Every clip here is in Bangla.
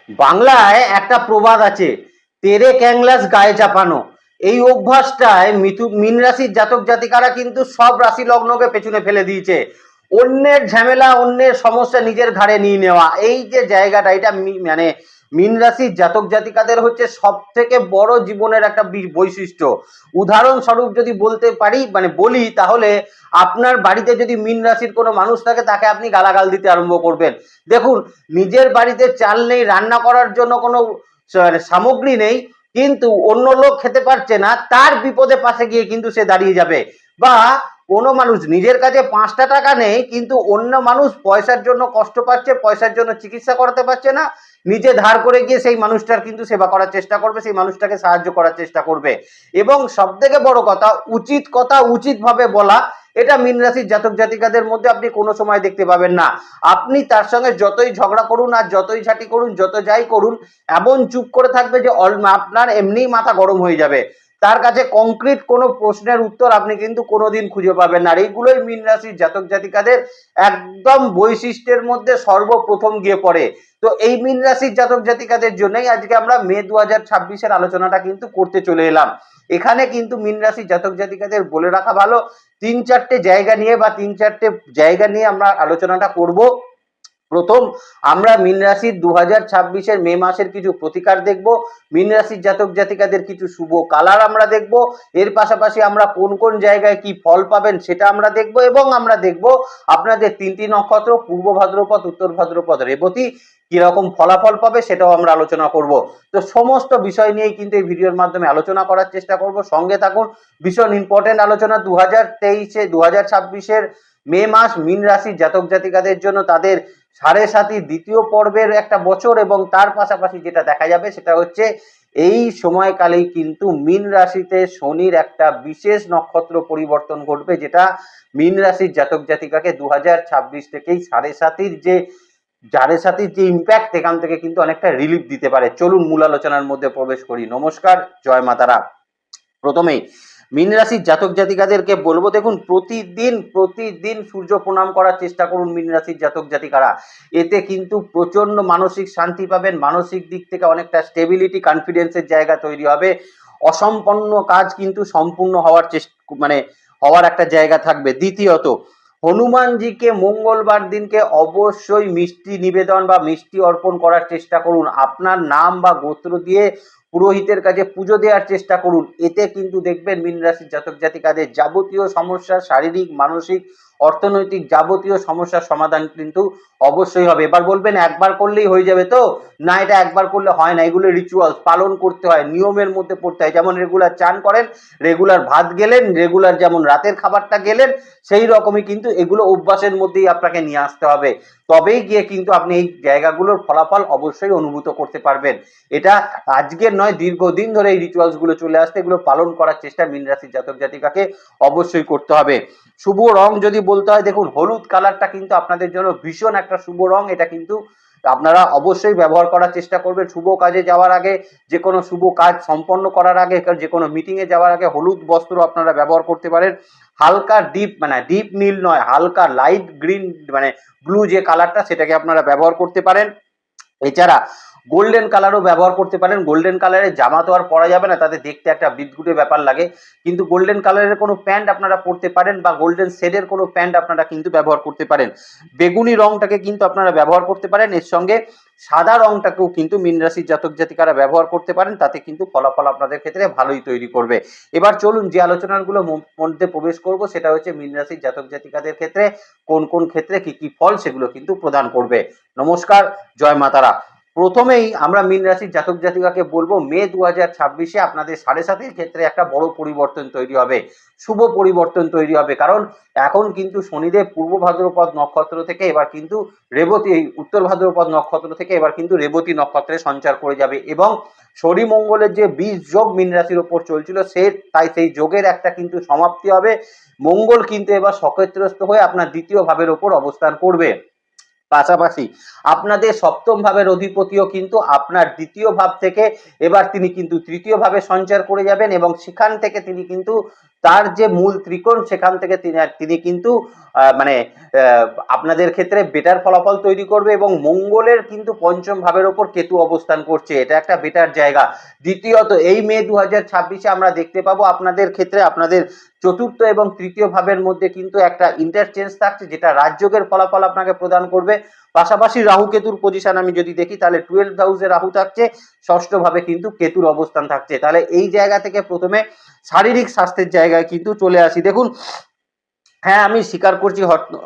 বাংলায় একটা প্রবাদ আছে, তেরে ক্যাংলাস গায়ে চাপানো। এই অভ্যাসটায় মীন রাশির জাতক জাতিকারা কিন্তু সব রাশি লগ্নকে পেছনে ফেলে দিয়েছে। অন্যের ঝামেলা, অন্যের সমস্যা নিজের ঘাড়ে নিয়ে নেওয়া, এই যে জায়গাটা, এটা মানে মীন রাশির জাতক জাতিকাদের হচ্ছে সব থেকে বড় জীবনের একটা বৈশিষ্ট্য। উদাহরণস্বরূপ যদি বলতে পারি, মানে বলি, তাহলে আপনার বাড়িতে যদি মীন রাশির কোনো মানুষ থাকে, তাকে আপনি গালাগাল দিতে আরম্ভ করবেন। দেখুন, নিজের বাড়িতে চাল নেই, রান্না করার জন্য কোনো সামগ্রী নেই, কিন্তু অন্য লোক খেতে পারছে না, তার বিপদে পাশে গিয়ে কিন্তু সে দাঁড়িয়ে যাবে। বা কোনো মানুষ নিজের কাছে 5টা টাকা নেই, কিন্তু অন্য মানুষ পয়সার জন্য কষ্ট পাচ্ছে, পয়সার জন্য চিকিৎসা করাতে পারছে না, নিজে ধার করে গিয়ে সেই মানুষটার কিন্তু সেবা করার চেষ্টা করবে, সেই মানুষটাকে সাহায্য করার চেষ্টা করবে। এবং সব থেকে বড় কথা উচিত ভাবে বলা, এটা মীন রাশির জাতক জাতিকাদের মধ্যে আপনি কোনো সময় দেখতে পাবেন না। আপনি তার সঙ্গে যতই ঝগড়া করুন আর যতই ঝাঁটি করুন, যত যাই করুন, এমন চুপ করে থাকবে যে আপনার এমনিই মাথা গরম হয়ে যাবে। তার কাছে কংক্রিট কোনো প্রশ্নের উত্তর আপনি কিন্তু কোনোদিন খুঁজে পাবেন না। আর এইগুলোই মীন রাশির জাতক জাতিকাদের একদম বৈশিষ্ট্যের মধ্যে সর্বপ্রথম গিয়ে পড়ে। তো এই মীন রাশির জাতক জাতিকাদের জন্যই আজকে আমরা মে 2026-এর আলোচনাটা কিন্তু করতে চলে এলাম। এখানে কিন্তু মীন রাশির জাতক জাতিকাদের বলে রাখা ভালো, 3-4টে জায়গা নিয়ে বা 3-4টে জায়গা নিয়ে আমরা আলোচনাটা করব। প্রথম, আমরা মীন রাশির 2026-এর মে মাসের কিছু প্রতিকার দেখব, মীন রাশির জাতক জাতিকাদের কিছু শুভ কালার আমরা দেখব, এর পাশাপাশি আমরা কোন কোন জায়গায় কি ফল পাবেন সেটা আমরা দেখব, এবং আমরা দেখব আপনাদের 3টি নক্ষত্র পূর্ব ভাদ্রপদ, উত্তর ভাদ্রপদ, রেবতী কিরকম ফলাফল পাবে সেটাও আমরা আলোচনা করব। তো সমস্ত বিষয় নিয়েই কিন্তু এই ভিডিওর মাধ্যমে আলোচনা করার চেষ্টা করব। সঙ্গে থাকুন, ভীষণ ইম্পর্টেন্ট আলোচনা। 2026-এর মে মাস মীন রাশির জাতক জাতিকাদের জন্য তাদের 7.5 দ্বিতীয় পর্বের একটা বছর, এবং তার পাশাপাশি যেটা দেখা যাবে সেটা হচ্ছে এই সময়কালেই কিন্তু মীন রাশিতে শনির একটা বিশেষ নক্ষত্র পরিবর্তন ঘটবে, যেটা মীন রাশির জাতক জাতিকাকে 2026 থেকেই 7.5 যে ইম্প্যাক্ট, এখান থেকে কিন্তু অনেকটা রিলিফ দিতে পারে। চলুন মূল আলোচনার মধ্যে প্রবেশ করি। নমস্কার, জয় মাতারা। প্রথমেই মীন রাশির জাতক জাতিকাদেরকে বলবো, দেখুন, প্রতিদিন সূর্য প্রণাম করার চেষ্টা করুন মীন রাশির জাতক জাতিকারা। এতে কিন্তু প্রচন্ড মানসিক শান্তি পাবেন, মানসিক দিক থেকে অনেকটা স্টেবিলিটি, কনফিডেন্সের জায়গা তৈরি হবে। অসম্পন্ন কাজ কিন্তু সম্পূর্ণ হওয়ার হওয়ার একটা জায়গা থাকবে। দ্বিতীয়ত, হনুমানজিকে মঙ্গলবার দিনকে অবশ্যই মিষ্টি নিবেদন বা মিষ্টি অর্পণ করার চেষ্টা করুন। আপনার নাম বা গোত্র দিয়ে পুরোহিতের কাছে পুজো দেওয়ার চেষ্টা করুন। এতে কিন্তু দেখবেন মীন রাশির জাতক জাতিকাদের যাবতীয় সমস্যা, শারীরিক, মানসিক, অর্থনৈতিক যাবতীয় সমস্যার সমাধান কিন্তু অবশ্যই হবে। এবার বলবেন একবার করলেই হয়ে যাবে, তো না, এটা একবার করলে হয় না, এগুলো রিচুয়ালস পালন করতে হয়, নিয়মের মধ্যে পড়তে হয়। যেমন রেগুলার চান করেন, রেগুলার ভাত গেলেন, রেগুলার যেমন রাতের খাবারটা গেলেন, সেই রকমই কিন্তু এগুলো অভ্যাসের মধ্যেই আপনাকে নিয়ে আসতে হবে। তবেই গিয়ে কিন্তু আপনি এই জায়গাগুলোর ফলাফল অবশ্যই অনুভূত করতে পারবেন। এটা আজকের নয়, দীর্ঘদিন ধরে এই রিচুয়ালস গুলো চলে আসছে, এগুলো পালন করার চেষ্টা মীন রাশির জাতক জাতিকাকে অবশ্যই করতে হবে। শুভ রং যদি বলতে হয়, দেখুন, হলুদ কালারটা কিন্তু আপনাদের জন্য ভীষণ একটা শুভ রং। এটা কিন্তু আপনারা অবশ্যই ব্যবহার করার চেষ্টা করবেন শুভ কাজে যাওয়ার আগে, যে কোনো শুভ কাজ সম্পন্ন করার আগে, যে কোনো মিটিংয়ে যাওয়ার আগে হলুদ বস্ত্র আপনারা ব্যবহার করতে পারেন। হালকা ডিপ নীল নয়, হালকা লাইট গ্রিন, মানে ব্লু যে কালারটা, সেটাকে আপনারা ব্যবহার করতে পারেন। এছাড়া গোল্ডেন কালারও ব্যবহার করতে পারেন। গোল্ডেন কালারের জামা তো আর পরা যাবে না, তাতে দেখতে একটা বিদঘুটে ব্যাপার লাগে, কিন্তু গোল্ডেন কালারের কোনো প্যান্ট আপনারা পরতে পারেন, বা গোল্ডেন শেডের কোনো প্যান্ট আপনারা কিন্তু ব্যবহার করতে পারেন। বেগুনি রংটাকে কিন্তু আপনারা ব্যবহার করতে পারেন। এর সঙ্গে সাদা রংটাকেও কিন্তু মীন রাশির জাতক জাতিকারা ব্যবহার করতে পারেন, তাতে কিন্তু ফলাফল আপনাদের ক্ষেত্রে ভালোই তৈরি করবে। এবার চলুন যে আলোচনাগুলো মধ্যে প্রবেশ করব, সেটা হচ্ছে মীন রাশির জাতক জাতিকাদের ক্ষেত্রে কোন কোন ক্ষেত্রে কি কি ফল সেগুলো কিন্তু প্রদান করবে। নমস্কার, জয় মাতারা। প্রথমেই আমরা মীন রাশির জাতক জাতিকাকে বলবো, মে 2026-এ আপনাদের 7.5-এর ক্ষেত্রে একটা বড় পরিবর্তন তৈরি হবে, শুভ পরিবর্তন তৈরি হবে। কারণ এখন কিন্তু শনিদেব পূর্ব ভাদ্রপদ নক্ষত্র থেকে এবার কিন্তু উত্তর ভাদ্রপদ নক্ষত্র থেকে এবার কিন্তু রেবতী নক্ষত্রে সঞ্চার করে যাবে, এবং শনি মঙ্গলের যে 20 যোগ মীন রাশির ওপর চলছিল, তাই সেই যোগের একটা কিন্তু সমাপ্তি হবে। মঙ্গল কিন্তু এবার সক্ষেত্রস্থ হয়ে আপনার দ্বিতীয় ভাবের ওপর অবস্থান করবে। পাশাপাশি আপনাদের সপ্তম ভাবের অধিপতিও কিন্তু আপনার দ্বিতীয় ভাব থেকে এবার তিনি কিন্তু তৃতীয় ভাবে সঞ্চার করে যাবেন, এবং সেখান থেকে তিনি কিন্তু তার যে মূল ত্রিকোণ সেখান থেকে তিনি কিন্তু মানে আপনাদের ক্ষেত্রে বেটার ফলাফল তৈরি করবে। এবং মঙ্গলের কিন্তু পঞ্চম ভাবের ওপর কেতু অবস্থান করছে, এটা একটা বেটার জায়গা। দ্বিতীয়ত এই মে 2026-এ আমরা দেখতে পাবো আপনাদের ক্ষেত্রে আপনাদের চতুর্থ এবং তৃতীয় ভাবের মধ্যে কিন্তু একটা ইন্টারচেঞ্জ থাকছে, যেটা রাজযোগের ফলাফল আপনাকে প্রদান করবে। পাশাপাশি রাহু কেতুর পজিশন আমি যদি দেখি, তাহলে 12th হাউসে রাহু থাকছে, ষষ্ঠ ভাবে কিন্তু কেতুর অবস্থান থাকছে। তাহলে এই জায়গা থেকে প্রথমে শারীরিক স্বাস্থ্যের জায়গায় কিন্তু চলে আসি। দেখুন, হ্যাঁ আমি স্বীকার করছি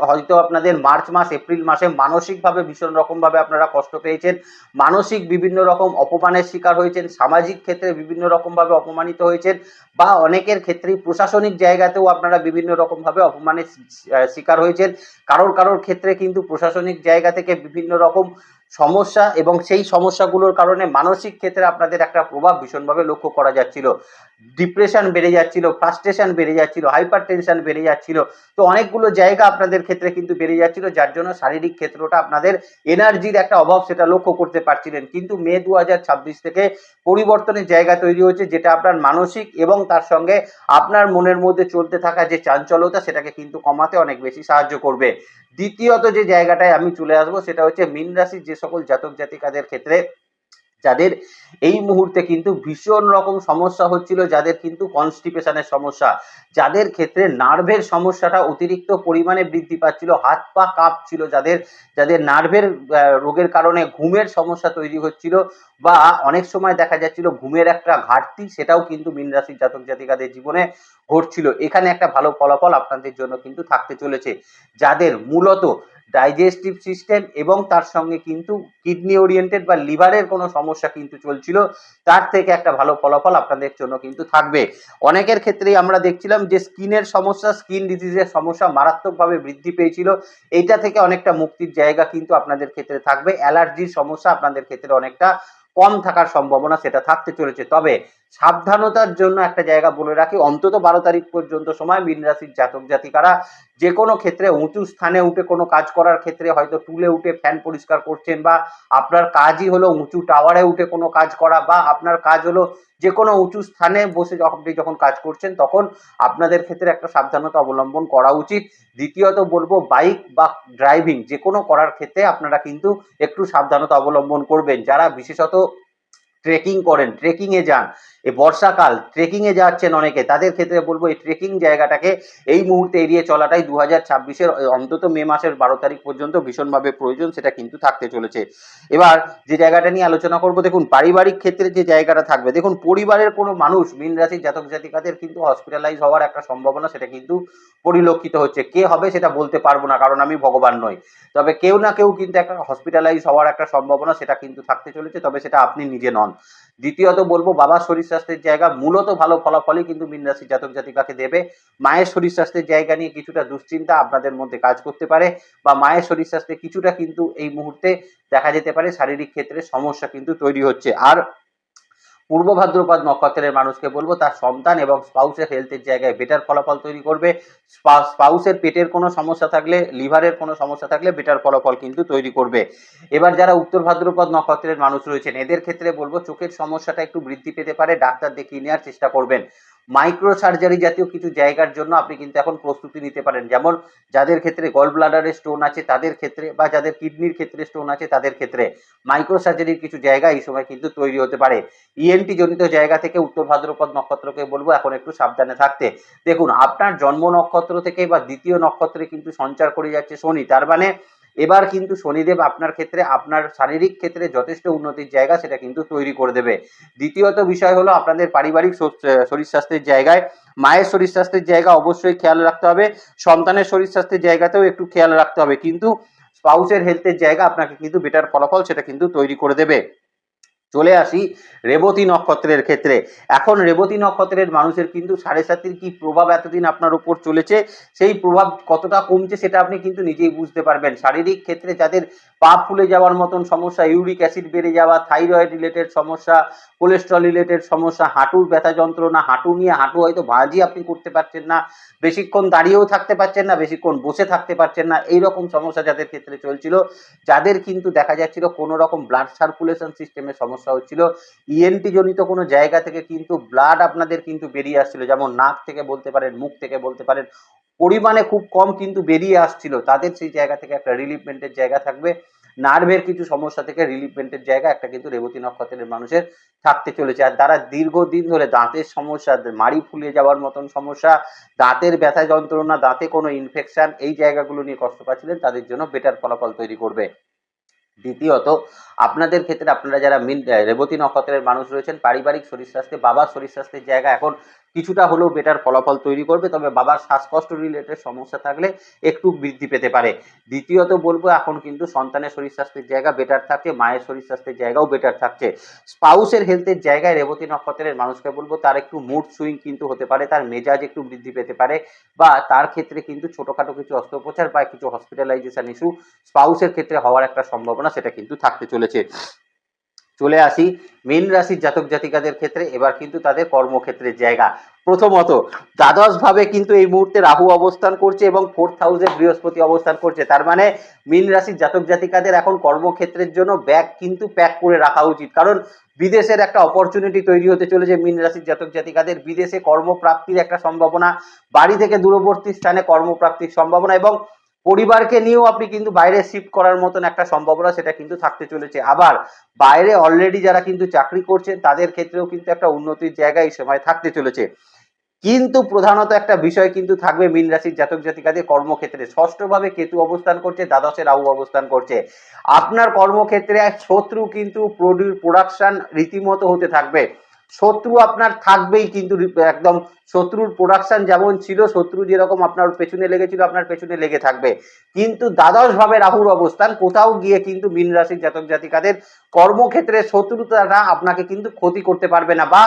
হয়তো আপনাদের মার্চ মাস এপ্রিল মাসে মানসিকভাবে ভীষণ রকমভাবে আপনারা কষ্ট পেয়েছেন, মানসিক বিভিন্ন রকম অপমানের শিকার হয়েছেন, সামাজিক ক্ষেত্রে বিভিন্ন রকমভাবে অপমানিত হয়েছেন, বা অনেকের ক্ষেত্রেই প্রশাসনিক জায়গাতেও আপনারা বিভিন্ন রকমভাবে অপমানের শিকার হয়েছেন। কারোর কারোর ক্ষেত্রে কিন্তু প্রশাসনিক জায়গা থেকে বিভিন্ন রকম সমস্যা এবং সেই সমস্যাগুলোর কারণে মানসিক ক্ষেত্রে আপনাদের একটা প্রভাব ভীষণভাবে লক্ষ্য করা যাচ্ছিল। ডিপ্রেশন বেড়ে যাচ্ছিল, ফ্রাস্ট্রেশন বেড়ে যাচ্ছিল, হাইপার টেনশন বেড়ে যাচ্ছিল। তো অনেকগুলো জায়গা আপনাদের ক্ষেত্রে কিন্তু বেড়ে যাচ্ছিল, যার জন্য শারীরিক ক্ষেত্রটা আপনাদের এনার্জির একটা অভাব সেটা লক্ষ্য করতে পারছিলেন। কিন্তু মে 2026 থেকে পরিবর্তনের জায়গা তৈরি হয়েছে, যেটা আপনার মানসিক এবং তার সঙ্গে আপনার মনের মধ্যে চলতে থাকা যে চাঞ্চলতা সেটাকে কিন্তু কমাতে অনেক বেশি সাহায্য করবে। দ্বিতীয়ত যে জায়গাটায় আমি চলে আসবো সেটা হচ্ছে মীন রাশির যে সকল জাতক জাতিকাদের ক্ষেত্রে যাদের এই মুহূর্তে কিন্তু ভীষণ রকম সমস্যা হচ্ছিল, যাদের কিন্তু কনস্টিপেশনের সমস্যা, যাদের ক্ষেত্রে নার্ভের সমস্যাটা অতিরিক্ত পরিমাণে বৃদ্ধি পাচ্ছিল, হাত পা কাঁপছিল, যাদের যাদের নার্ভের রোগের কারণে ঘুমের সমস্যা তৈরি হচ্ছিল, বা অনেক সময় দেখা যাচ্ছিল ঘুমের একটা ঘাটতি, সেটাও কিন্তু মীন রাশির জাতক জাতিকাদের জীবনে ঘটছিল। এখানে একটা ভালো ফলাফল আপনাদের জন্য কিন্তু থাকতে চলেছে। যাদের মূলত ডাইজেস্টিভ সিস্টেম এবং তার সঙ্গে কিন্তু কিডনি ওরিয়েন্টেড বা লিভারের কোনো সমস্যা কিন্তু চলছিল, তার থেকে একটা ভালো ফলাফল আপনাদের জন্য কিন্তু থাকবে। অনেকের ক্ষেত্রেই আমরা দেখছিলাম যে স্কিনের সমস্যা, স্কিন ডিজিজের সমস্যা মারাত্মকভাবে বৃদ্ধি পেয়েছিল, এইটা থেকে অনেকটা মুক্তির জায়গা কিন্তু আপনাদের ক্ষেত্রে থাকবে। অ্যালার্জির সমস্যা আপনাদের ক্ষেত্রে অনেকটা কম থাকার সম্ভাবনা সেটা থাকতে চলেছে। তবে সাবধানতার জন্য একটা জায়গা বলে রাখি, অন্তত 12 তারিখ পর্যন্ত সময় মীন রাশির জাতক জাতিকারা যে কোনো ক্ষেত্রে উঁচু স্থানে উঠে কোনো কাজ করার ক্ষেত্রে, হয়তো টুলে উঠে ফ্যান পরিষ্কার করছেন, বা আপনার কাজই হলো উঁচু টাওয়ারে উঠে কোনো কাজ করা, বা আপনার কাজ হলো যে কোনো উঁচু স্থানে বসে আপনি যখন কাজ করছেন, তখন আপনাদের ক্ষেত্রে একটা সাবধানতা অবলম্বন করা উচিত। দ্বিতীয়ত বলবো, বাইক বা ড্রাইভিং যে কোনো করার ক্ষেত্রে আপনারা কিন্তু একটু সাবধানতা অবলম্বন করবেন। যারা বিশেষত ট্রেকিং করেন, ট্রেকিং এ যান, এই বর্ষাকাল ট্রেকিং এ যাচ্ছেন অনেকে, তাদের ক্ষেত্রে বলবো এই ট্রেকিং জায়গাটাকে এই মুহূর্তে এড়িয়ে চলাটাই 2026-এর অন্তত মে মাসের 12 তারিখ পর্যন্ত ভীষণভাবে প্রয়োজন, সেটা কিন্তু থাকতে চলেছে। এবার যে জায়গাটা নিয়ে আলোচনা করব, দেখুন পারিবারিক ক্ষেত্রে যে জায়গাটা থাকবে, দেখুন পরিবারের কোনো মানুষ মীন রাশির জাতক জাতিকাদের কিন্তু হসপিটালাইজ হওয়ার একটা সম্ভাবনা সেটা কিন্তু পরিলক্ষিত হচ্ছে। কে হবে সেটা বলতে পারবো না, কারণ আমি ভগবান নই, তবে কেউ না কেউ কিন্তু একটা হসপিটালাইজ হওয়ার একটা সম্ভাবনা সেটা কিন্তু থাকতে চলেছে, তবে সেটা আপনি নিজে নন। দ্বিতীয়ত বলবো, বাবার শরীর স্বাস্থ্যের জায়গা মূলত ভালো ফলাফলই কিন্তু মীন রাশির জাতক জাতিকাকে দেবে। মায়ের শরীর স্বাস্থ্যের জায়গা নিয়ে কিছুটা দুশ্চিন্তা আপনাদের মধ্যে কাজ করতে পারে, বা মায়ের শরীর স্বাস্থ্যে কিছুটা কিন্তু এই মুহূর্তে দেখা যেতে পারে শারীরিক ক্ষেত্রে সমস্যা কিন্তু তৈরি হচ্ছে। আর পূর্ব ভাদ্রপদ নক্ষত্রের মানুষকে বলবো তার সন্তান এবং স্পাউসের হেলথের জায়গায় বেটার ফলাফল তৈরি করবে। স্পাউসের পেটের কোনো সমস্যা থাকলে, লিভারের কোনো সমস্যা থাকলে বেটার ফলাফল কিন্তু তৈরি করবে। এবার যারা উত্তর ভাদ্রপদ নক্ষত্রের মানুষ রয়েছেন, এদের ক্ষেত্রে বলবো চোখের সমস্যাটা একটু বৃদ্ধি পেতে পারে, ডাক্তার দেখিয়ে নেওয়ার চেষ্টা করবেন। মাইক্রো সার্জারি জাতীয় কিছু জায়গার জন্য আপনি কিন্তু এখন প্রস্তুতি নিতে পারেন, যেমন যাদের ক্ষেত্রে গল ব্লাডারে স্টোন আছে তাদের ক্ষেত্রে, বা যাদের কিডনির ক্ষেত্রে স্টোন আছে তাদের ক্ষেত্রে মাইক্রো সার্জারির কিছু জায়গা এই সময় কিন্তু তৈরি হতে পারে। ইএনটি জনিত জায়গা থেকে উত্তর ভাদ্রপদ নক্ষত্রকে বলবো এখন একটু সাবধানে থাকতে। দেখুন আপনার জন্ম নক্ষত্র থেকে বা দ্বিতীয় নক্ষত্রে কিন্তু সঞ্চার করে যাচ্ছে শনি, তার মানে এবার কিন্তু শনিদেব আপনার ক্ষেত্রে আপনার শারীরিক ক্ষেত্রে যথেষ্ট উন্নতির জায়গা সেটা কিন্তু তৈরি করে দেবে। দ্বিতীয়ত বিষয় হলো আপনাদের পারিবারিক শরীর স্বাস্থ্যের জায়গায় মায়ের শরীর স্বাস্থ্যের জায়গা অবশ্যই খেয়াল রাখতে হবে, সন্তানের শরীর স্বাস্থ্যের জায়গাতেও একটু খেয়াল রাখতে হবে, কিন্তু স্পাউসের হেলথের জায়গা আপনাকে কিন্তু বেটার ফলাফল সেটা কিন্তু তৈরি করে দেবে। চলে আসি রেবতী নক্ষত্রের ক্ষেত্রে। এখন রেবতী নক্ষত্রের মানুষের কিন্তু 7.5-এর কি প্রভাব এতদিন আপনার উপর চলেছে, সেই প্রভাব কতটা কমছে সেটা আপনি কিন্তু নিজেই বুঝতে পারবেন। শারীরিক ক্ষেত্রে যাদের পা ফুলে যাওয়ার মতন সমস্যা, ইউরিক অ্যাসিড বেড়ে যাওয়া, থাইরয়েড রিলেটেড সমস্যা, কোলেস্ট্রল রিলেটেড সমস্যা, হাঁটুর ব্যথা যন্ত্রণা, হাঁটু হয়তো ভাঁজই আপনি করতে পারছেন না, বেশিক্ষণ দাঁড়িয়েও থাকতে পারছেন না, বেশিক্ষণ বসে থাকতে পারছেন না, এইরকম সমস্যা যাদের ক্ষেত্রে চলছিল, যাদের কিন্তু দেখা যাচ্ছিল কোনো রকম ব্লাড সার্কুলেশন সিস্টেমের সমস্যা হচ্ছিল, ইএনটি জনিত কোনো জায়গা থেকে কিন্তু ব্লাড আপনাদের কিন্তু বেরিয়ে আসছিল, যেমন নাক থেকে বলতে পারেন, মুখ থেকে বলতে পারেন, পরিমাণে খুব কম কিন্তু বেরিয়ে আসছিল, তাদের সেই জায়গা থেকে একটা রিলিফমেন্টের জায়গা থাকবে। নার্ভের কিছু সমস্যা থেকে রিলিফমেন্টের জায়গা একটা কিন্তু রেবতী নক্ষত্রের মানুষের থাকতে চলেছে। আর তারা দীর্ঘদিন ধরে দাঁতের সমস্যা, মাড়ি ফুলে যাওয়ার মতন সমস্যা, দাঁতের ব্যথা যন্ত্রণা, দাঁতে কোনো ইনফেকশন, এই জায়গাগুলো নিয়ে কষ্ট পাচ্ছিলেন, তাদের জন্য বেটার ফলাফল তৈরি করবে। দ্বিতীয়ত, আপনাদের ক্ষেত্রে আপনারা যারা রেবতী নক্ষত্রের মানুষ রয়েছেন, পারিবারিক শরীর স্বাস্থ্যে, বাবার শরীর স্বাস্থ্যের জায়গা এখন কিছুটা হলেও বেটার ফলাফল তৈরি করবে, তবে বাবার শ্বাসকষ্ট রিলেটেড সমস্যা থাকলে একটু বৃদ্ধি পেতে পারে। দ্বিতীয়ত বলবো, এখন কিন্তু সন্তানের শরীর স্বাস্থ্যের জায়গা বেটার থাকছে, মায়ের শরীর স্বাস্থ্যের জায়গাও বেটার থাকছে। স্পাউসের হেলথের জায়গায় রেবতী নক্ষত্রের মানুষকে বলবো, তার একটু মুড সুইং কিন্তু হতে পারে, তার মেজাজ একটু বৃদ্ধি পেতে পারে, বা তার ক্ষেত্রে কিন্তু ছোটখাটো কিছু অস্ত্রোপচার বা কিছু হসপিটালাইজেশন ইস্যু স্পাউসের ক্ষেত্রে হওয়ার একটা সম্ভাবনা সেটা কিন্তু থাকতে চলেছে। চলে আসি মীন রাশির জাতক জাতিকাদের ক্ষেত্রে, এবার কিন্তু তাদের কর্মক্ষেত্রের জায়গা। প্রথমত, দ্বাদশ ভাবে কিন্তু এই মুহূর্তে রাহু অবস্থান করছে এবং 4th হাউসে বৃহস্পতি অবস্থান করছে, তার মানে মীন রাশির জাতক জাতিকাদের এখন কর্মক্ষেত্রের জন্য ব্যাগ কিন্তু প্যাক করে রাখা উচিত, কারণ বিদেশের একটা অপরচুনিটি তৈরি হতে চলেছে মীন রাশির জাতক জাতিকাদের, বিদেশে কর্মপ্রাপ্তির একটা সম্ভাবনা, বাড়ি থেকে দূরবর্তী স্থানে কর্মপ্রাপ্তির সম্ভাবনা, এবং পরিবারকে নিয়েও আপনি কিন্তু বাইরে শিফট করার মতন একটা সম্ভাবনা সেটা কিন্তু থাকতে চলেছে। আবার বাইরে অলরেডি যারা কিন্তু চাকরি করছেন তাদের ক্ষেত্রেও কিন্তু একটা উন্নতির জায়গা এই সময় থাকতে চলেছে। কিন্তু প্রধানত একটা বিষয় কিন্তু থাকবে মীন রাশির জাতক জাতিকাদের কর্মক্ষেত্রে, ষষ্ঠভাবে কেতু অবস্থান করছে, দ্বাদশে রাহু অবস্থান করছে, আপনার কর্মক্ষেত্রে এক শত্রু কিন্তু প্রোডাকশন রীতিমতো হতে থাকবে, শত্রু আপনার থাকবেই কিন্তু, একদম শত্রুর প্রোডাকশন যেমন ছিল, শত্রু যেরকম আপনার পেছনে লেগেছিল আপনার পেছনে লেগে থাকবে, কিন্তু দ্বাদশ ভাবে রাহুর অবস্থান কোথাও গিয়ে কিন্তু মীন রাশির জাতক জাতিকাদের কর্মক্ষেত্রে শত্রুতারা আপনাকে কিন্তু ক্ষতি করতে পারবে না, বা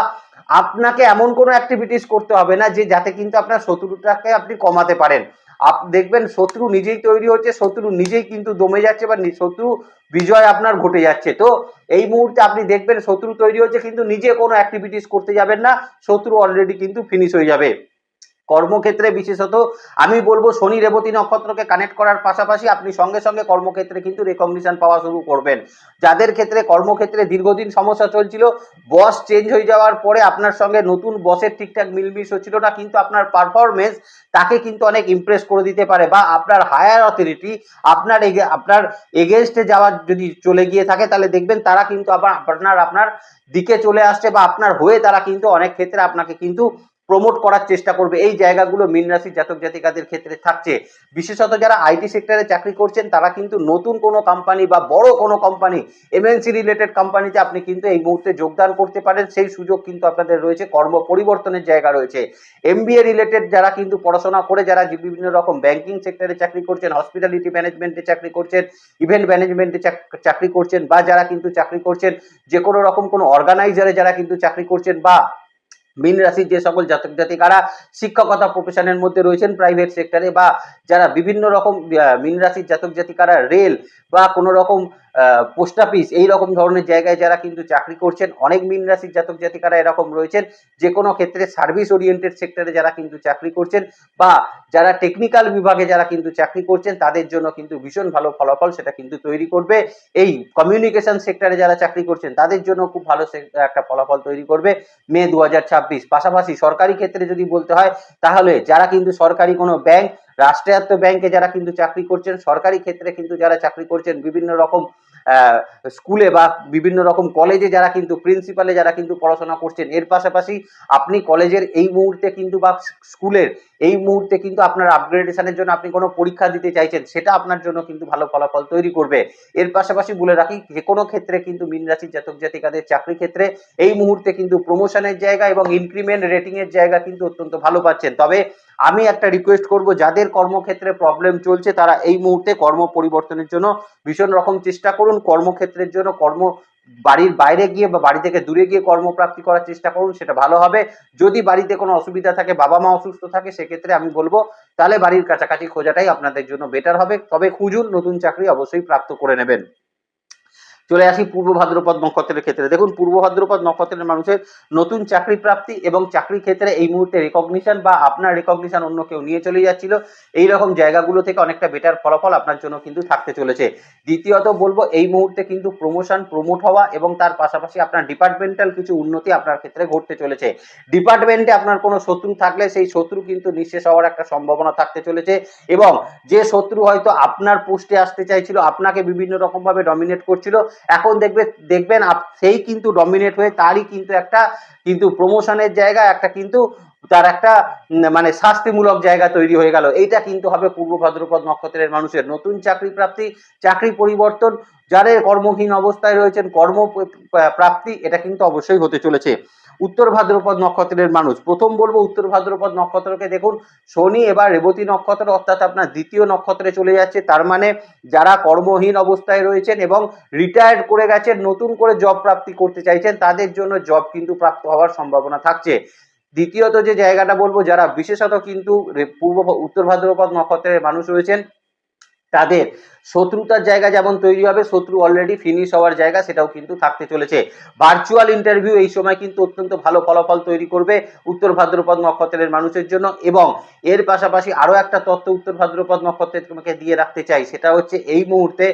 আপনাকে এমন কোনো অ্যাক্টিভিটিস করতে হবে না যে যাতে কিন্তু আপনার শত্রুটাকে আপনি কমাতে পারেন। দেখবেন শত্রু নিজেই তৈরি হচ্ছে, শত্রু নিজেই কিন্তু দমে যাচ্ছে, বা শত্রু বিজয় আপনার ঘটে যাচ্ছে। তো এই মুহূর্তে আপনি দেখবেন শত্রু তৈরি হচ্ছে কিন্তু নিজে কোনো অ্যাক্টিভিটিস করতে যাবেন না, শত্রু অলরেডি কিন্তু ফিনিশ হয়ে যাবে। কর্মক্ষেত্রে বিশেষত আমি বলবো শনি রেবতী নক্ষত্রকে কানেক্ট করার পাশাপাশি আপনি সঙ্গে সঙ্গে কর্মক্ষেত্রে কিন্তু রেকগনিশন পাওয়া শুরু করবেন। যাদের ক্ষেত্রে কর্মক্ষেত্রে দীর্ঘদিন সমস্যা চলছিল, বস চেঞ্জ হয়ে যাওয়ার পরে আপনার সঙ্গে নতুন বসের ঠিকঠাক মিলমিশ হচ্ছিল না, কিন্তু আপনার পারফরমেন্স তাকে কিন্তু অনেক ইমপ্রেস করে দিতে পারে, বা আপনার হায়ার অথরিটি আপনার এগেনস্টে যাওয়ার যদি চলে গিয়ে থাকে তাহলে দেখবেন তারা কিন্তু আবার আপনার দিকে চলে আসছে, বা আপনার হয়ে তারা কিন্তু অনেক ক্ষেত্রে আপনাকে কিন্তু প্রমোট করার চেষ্টা করবে। এই জায়গাগুলো মীন রাশির জাতক জাতিকাদের ক্ষেত্রে থাকছে। বিশেষত যারা আইটি সেক্টরে চাকরি করছেন তারা কিন্তু নতুন কোনো কোম্পানি বা বড় কোনো কোম্পানি, এমএনসি রিলেটেড কোম্পানিতে আপনি কিন্তু এই মুহূর্তে যোগদান করতে পারেন, সেই সুযোগ কিন্তু আপনাদের রয়েছে, কর্ম পরিবর্তনের জায়গা রয়েছে। এমবিএ রিলেটেড যারা কিন্তু পড়াশোনা করে যারা বিভিন্ন রকম ব্যাংকিং সেক্টরে চাকরি করছেন, হসপিটালিটি ম্যানেজমেন্টে চাকরি করছেন, ইভেন্ট ম্যানেজমেন্টে চাকরি করছেন, বা যারা কিন্তু চাকরি করছেন যে কোনো রকম কোনো অর্গানাইজারে যারা কিন্তু চাকরি করছেন, বা মীন রাশির যে সকল জাতক জাতিকারা শিক্ষকতা প্রফেশনের মধ্যে রয়েছেন প্রাইভেট সেক্টরে, বা যারা বিভিন্ন রকম মীন রাশির জাতক জাতিকারা রেল বা কোনো রকম পোস্ট অফিস এই রকম ধরনের জায়গায় যারা কিন্তু চাকরি করছেন, অনেক মীন রাশির জাতক জাতিকারা এরকম রয়েছেন যে কোনো ক্ষেত্রে সার্ভিস ওরিয়েন্টেড সেক্টরে যারা কিন্তু চাকরি করছেন, বা যারা টেকনিক্যাল বিভাগে যারা কিন্তু চাকরি করছেন, তাদের জন্য কিন্তু ভীষণ ভালো ফলাফল সেটা কিন্তু তৈরি করবে। এই কমিউনিকেশন সেক্টরে যারা চাকরি করছেন তাদের জন্য খুব ভালো একটা ফলাফল তৈরি করবে মে 2026। পাশাপাশি সরকারি ক্ষেত্রে যদি বলতে হয় তাহলে যারা কিন্তু সরকারি কোনো ব্যাংক, রাষ্ট্রায়ত্ত ব্যাংকে যারা কিন্তু চাকরি করছেন, সরকারি ক্ষেত্রে কিন্তু যারা চাকরি করছেন, বিভিন্ন রকম স্কুলে বা বিভিন্ন রকম কলেজে যারা কিন্তু প্রিন্সিপালে যারা কিন্তু পড়াশোনা করছেন, এর পাশাপাশি আপনি কলেজের এই মুহূর্তে কিন্তু বা স্কুলের এই মুহূর্তে কিন্তু আপনার আপগ্রেডেশনের জন্য আপনি কোনো পরীক্ষা দিতে চাইছেন, সেটা আপনার জন্য কিন্তু ভালো ফলাফল তৈরি করবে। এর পাশাপাশি বলে রাখি যে কোনো ক্ষেত্রে কিন্তু মীন রাশির জাতক জাতিকাদের চাকরি ক্ষেত্রে এই মুহূর্তে কিন্তু প্রমোশনের জায়গা এবং ইনক্রিমেন্ট রেটিং এর জায়গা কিন্তু অত্যন্ত ভালো পাচ্ছেন। তবে আমি একটা রিকোয়েস্ট করব, যাদের কর্মক্ষেত্রে প্রবলেম চলছে তারা এই মুহূর্তে কর্ম পরিবর্তনের জন্য ভীষণ রকম চেষ্টা করুন, কর্মক্ষেত্রের জন্য বাড়ির বাইরে গিয়ে বা বাড়ি থেকে দূরে গিয়ে কর্মপ্রাপ্তি করার চেষ্টা করুন, সেটা ভালো হবে। যদি বাড়িতে কোনো অসুবিধা থাকে, বাবা মা অসুস্থ থাকে, সেক্ষেত্রে আমি বলবো তাহলে বাড়ির কাছাকাছি খোঁজাটাই আপনাদের জন্য বেটার হবে। তবে খুঁজুন, নতুন চাকরি অবশ্যই প্রাপ্ত করে নেবেন। চলে আসি পূর্ব ভাদ্রপদ নক্ষত্রের ক্ষেত্রে। দেখুন, পূর্ব ভাদ্রপদ নক্ষত্রের মানুষের নতুন চাকরি প্রাপ্তি এবং চাকরি ক্ষেত্রে এই মুহূর্তে রেকগনিশন বা আপনার রেকগনিশন অন্য কেউ নিয়ে চলে যাচ্ছিল, এই রকম জায়গাগুলো থেকে অনেকটা বেটার ফলাফল আপনার জন্য কিন্তু থাকতে চলেছে। দ্বিতীয়ত বলবো, এই মুহূর্তে কিন্তু প্রমোশন, প্রমোট হওয়া এবং তার পাশাপাশি আপনার ডিপার্টমেন্টাল কিছু উন্নতি আপনার ক্ষেত্রে ঘটতে চলেছে। ডিপার্টমেন্টে আপনার কোনো শত্রু থাকলে সেই শত্রু কিন্তু নিঃশেষ হওয়ার একটা সম্ভাবনা থাকতে চলেছে, এবং যে শত্রু হয়তো আপনার পোস্টে আসতে চাইছিল, আপনাকে বিভিন্ন রকম ভাবে ডমিনেট করছিল, এখন দেখবেন সেই কিন্তু ডমিনেট হয়ে তারই কিন্তু একটা কিন্তু প্রমোশনের জায়গা, একটা কিন্তু তার একটা মানে শাস্তিমূলক জায়গা তৈরি হয়ে গেল। এইটা কিন্তু হবে পূর্ব ভাদ্রপদ নক্ষত্রের মানুষের নতুন চাকরি প্রাপ্তি, চাকরি পরিবর্তন, যারা কর্মহীন অবস্থায় রয়েছেন কর্ম প্রাপ্তি, এটা কিন্তু অবশ্যই হতে চলেছে। উত্তর ভাদ্রপদ নক্ষত্রের মানুষ, প্রথম বলবো উত্তর ভাদ্রপদ নক্ষত্রকে দেখুন, শনি এবার রেবতী নক্ষত্র অর্থাৎ আপনার দ্বিতীয় নক্ষত্রে চলে যাচ্ছে। তার মানে যারা কর্মহীন অবস্থায় রয়েছেন এবং রিটায়ার্ড করে গেছেন, নতুন করে জব প্রাপ্তি করতে চাইছেন, তাদের জন্য জব কিন্তু প্রাপ্ত হওয়ার সম্ভাবনা থাকছে। দ্বিতীয়ত যে জায়গাটা বলবো, যারা বিশেষত কিন্তু উত্তর ভাদ্রপদ নক্ষত্রের মানুষ রয়েছেন, তাদের শত্রুতার জায়গা যেমন তৈরি হবে, শত্রু অলরেডি ফিনিশ হওয়ার জায়গা সেটাও কিন্তু থাকতে চলেছে। ভার্চুয়াল ইন্টারভিউ এই সময় কিন্তু অত্যন্ত ভালো ফলাফল তৈরি করবে উত্তর ভাদ্রপদ নক্ষত্রের মানুষের জন্য। এবং এর পাশাপাশি আরো একটা তথ্য উত্তর ভাদ্রপদ নক্ষত্রের তোমাকে দিয়ে রাখতে চাই, সেটা হচ্ছে এই মুহূর্তে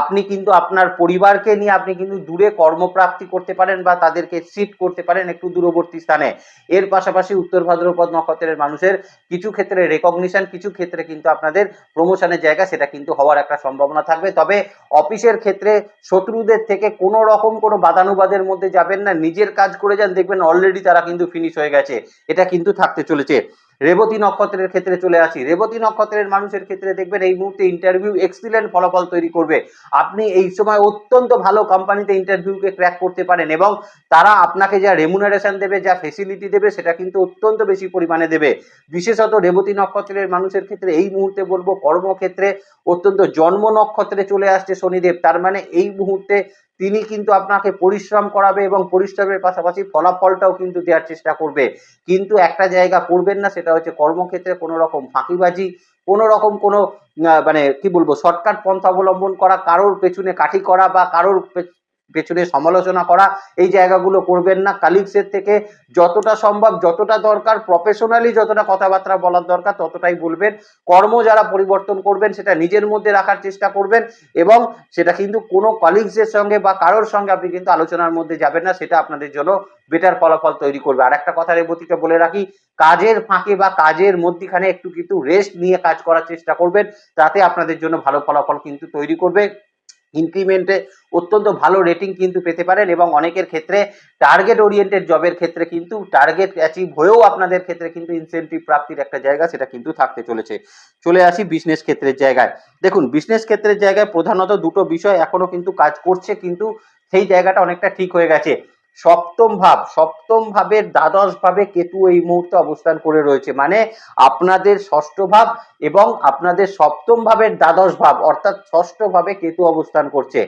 আপনি কিন্তু আপনার পরিবারকে নিয়ে আপনি কিন্তু দূরে কর্মপ্রাপ্তি করতে পারেন বা তাদেরকে শিফট করতে পারেন একটু দূরবর্তী স্থানে। এর পাশাপাশি উত্তর ভাদ্রপদ নক্ষত্রের মানুষের কিছু ক্ষেত্রে রেকগনিশন, কিছু ক্ষেত্রে কিন্তু আপনাদের প্রমোশনের জায়গা, সেটা কিন্তু হওয়ার একটা সম্ভাবনা থাকবে। তবে অফিসের ক্ষেত্রে শত্রুদের থেকে কোনো রকম কোনো বাদানুবাদের মধ্যে যাবেন না, নিজের কাজ করে যান, দেখবেন অলরেডি তারা কিন্তু ফিনিশ হয়ে গেছে, এটা কিন্তু থাকতে চলেছে। রেবতী নক্ষত্রের ক্ষেত্রে চলে আসি। রেবতী নক্ষত্রের মানুষের ক্ষেত্রে দেখবেন এই মুহূর্তে ইন্টারভিউ এক্সিলেন্ট ফলাফল তৈরি করবে। আপনি এই সময় অত্যন্ত ভালো কোম্পানিতে ইন্টারভিউকে ক্র্যাক করতে পারেন এবং তারা আপনাকে যা রেমুনারেশন দেবে, যা ফেসিলিটি দেবে, সেটা কিন্তু অত্যন্ত বেশি পরিমাণে দেবে। বিশেষত রেবতী নক্ষত্রের মানুষের ক্ষেত্রে এই মুহূর্তে বলবো কর্মক্ষেত্রে অত্যন্ত জন্ম নক্ষত্রে চলে আসছে শনিদেব, তার মানে এই মুহূর্তে তিনি কিন্তু আপনাকে পরিশ্রম করাবে এবং পরিশ্রমের পাশাপাশি ফলাফলটাও কিন্তু দেওয়ার চেষ্টা করবে। কিন্তু একটা জায়গা করবেন না, সেটা হচ্ছে কর্মক্ষেত্রে কোনো রকম ফাঁকিবাজি, কোনো রকম কোনো মানে কি বলবো শর্টকাট পন্থা অবলম্বন করা, কারোর পেছনে কাঠি করা বা কারোর পেছনে সমালোচনা করা, এই জায়গাগুলো করবেন না। কালিগসের থেকে যতটা সম্ভব, যতটা দরকার, প্রফেশনালি যতটা কথাবার্তা বলার দরকার ততটাই বলবেন। কর্ম যারা পরিবর্তন করবেন সেটা নিজের মধ্যে রাখার চেষ্টা করবেন এবং সেটা কিন্তু কোনো কলিগসের সঙ্গে বা কারোর সঙ্গে আপনি কিন্তু আলোচনার মধ্যে যাবেন না, সেটা আপনাদের জন্য বেটার ফলাফল তৈরি করবে। আর একটা কথা রেবতীকে বলে রাখি, কাজের ফাঁকে বা কাজের মধ্যখানে একটু কিন্তু রেস্ট নিয়ে কাজ করার চেষ্টা করবেন, তাতে আপনাদের জন্য ভালো ফলাফল কিন্তু তৈরি করবে। ইনক্রিমেন্টে অত্যন্ত ভালো রেটিং কিন্তু পেতে পারেন এবং অনেকের ক্ষেত্রে টার্গেট ওরিয়েন্টেড জবের ক্ষেত্রে কিন্তু টার্গেট অ্যাচিভ হয়েও আপনাদের ক্ষেত্রে কিন্তু ইনসেন্টিভ প্রাপ্তির একটা জায়গা সেটা কিন্তু থাকতে চলেছে। চলে আসি বিজনেস ক্ষেত্রের জায়গায়। দেখুন, বিজনেস ক্ষেত্রের জায়গায় প্রধানত দুটো বিষয় এখনো কিন্তু কাজ করছে, কিন্তু সেই জায়গাটা অনেকটা ঠিক হয়ে গেছে। সপ্তম ভাবের দ্বাদশ ভাবে কেতু এই মুহূর্তে অবস্থান করে রয়েছে, মানে আপনাদের ষষ্ঠ ভাব এবং আপনাদের সপ্তম ভাবের দ্বাদশ ভাব অর্থাৎ ষষ্ঠ ভাবে কেতু অবস্থান করছে।